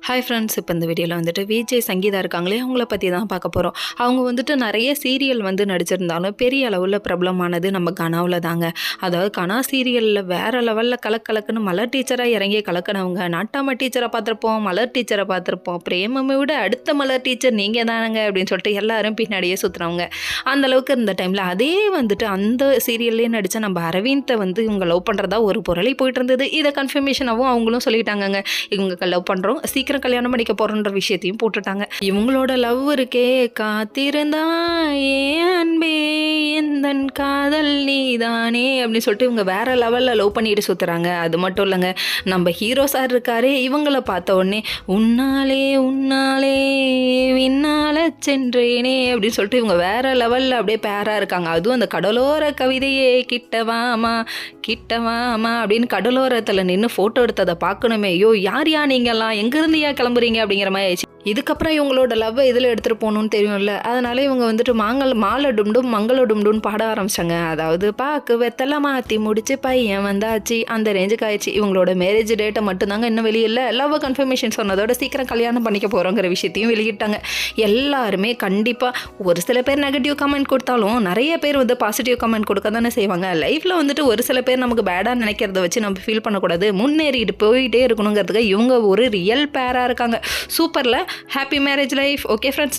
Hi friends, இப்போ இந்த வீடியோவில் வந்துட்டு விஜய் சங்கீதா இருக்காங்களே, அவங்கள பற்றி தான் பார்க்க போகிறோம். அவங்க வந்துட்டு நிறைய சீரியல் நடிச்சிருந்தாலும் பெரிய அளவில் பிரபலமானது நம்ம கனாவில் தாங்க. அதாவது கனா சீரியலில் வேறு லெவலில் கலக்கலக்குன்னு மலர் டீச்சராக இறங்கி கலக்கினவங்க. நாட்டாம டீச்சரை பார்த்துருப்போம், மலர் டீச்சரை பார்த்துருப்போம், பிரேமமை விட அடுத்த மலர் டீச்சர் நீங்கள் தானங்க அப்படின்னு சொல்லிட்டு எல்லாரும் பின்னாடியே சுற்றுறவங்க. அந்தளவுக்கு இருந்த டைமில் அதே வந்துட்டு அந்த சீரியல்லே நடித்த நம்ம அரவிந்தை இவங்க லவ் பண்ணுறதா ஒரு பொருளை போயிட்டு இருந்தது. இதை கன்ஃபர்மேஷனாகவும் அவங்களும் சொல்லிட்டாங்கங்க. இவங்க லவ் பண்ணுறோம், சீக்கிரம் கல்யாணம் பண்ணிக்க போறன்ற விஷயத்தையும் போட்டுட்டாங்க. இவங்களோட லவ் இருக்கே, காத்திருந்தா ஏன் அன்பே எந்தன் காதல் நீதானே அப்படின்னு சொல்லிட்டு இவங்க வேற லெவல்ல லவ் பண்ணிட்டு சுத்துறாங்க. அது மட்டும் இல்லைங்க, நம்ம ஹீரோ சார் இருக்காரே, இவங்கள பார்த்த உடனே உன்னாலே உன்னாலே விண்ணால சென்றேனே அப்படின்னு சொல்லிட்டு இவங்க வேற லெவல்ல அப்படியே பேரா இருக்காங்க. அதுவும் அந்த கடலோர கவிதையே கிட்டவாமா கிட்டவாமா அப்படின்னு கடலோரத்தில் நின்று ஃபோட்டோ எடுத்ததை பார்க்கணுமே. ஐயோ யார் நீங்கெல்லாம் எங்கேருந்து கிளம்புறீங்க அப்படிங்கிற மாதிரி ஆயிடுச்சு. இதுக்கப்புறம் இவங்களோட லவ்வை இதில் எடுத்துகிட்டு போகணுன்னு தெரியும்ல, அதனால இவங்க வந்துட்டு மாலை டும்டும் மங்கள டும்டும் பாட ஆரம்பிச்சாங்க. அதாவது பாக்கு வெத்தலை மாற்றி முடிச்சு பையன் வந்தாச்சு, அந்த ரேஞ்சுக்கு ஆயிடுச்சு. இவங்களோட மேரேஜ் டேட்டை மட்டும்தாங்க இன்னும் வெளியில்லை. லவ் கன்ஃபர்மேஷன் சொன்னதோட சீக்கிரம் கல்யாணம் பண்ணிக்க போகிறோங்கிற விஷயத்தையும் வெளியிட்டாங்க. எல்லாருமே கண்டிப்பாக ஒரு சில பேர் நெகட்டிவ் கமெண்ட் கொடுத்தாலும் நிறைய பேர் பாசிட்டிவ் கமெண்ட் கொடுக்க தானே செய்வாங்க. லைஃப்பில் வந்துட்டு ஒரு சில பேர் நமக்கு பேடாக நினைக்கிறத வச்சு நம்ம ஃபீல் பண்ணக்கூடாது, முன்னேறிட்டு போயிட்டே இருக்கணுங்கிறதுக்கு இவங்க ஒரு ரியல் பேராக இருக்காங்க. சூப்பரில் happy marriage life. Okay friends.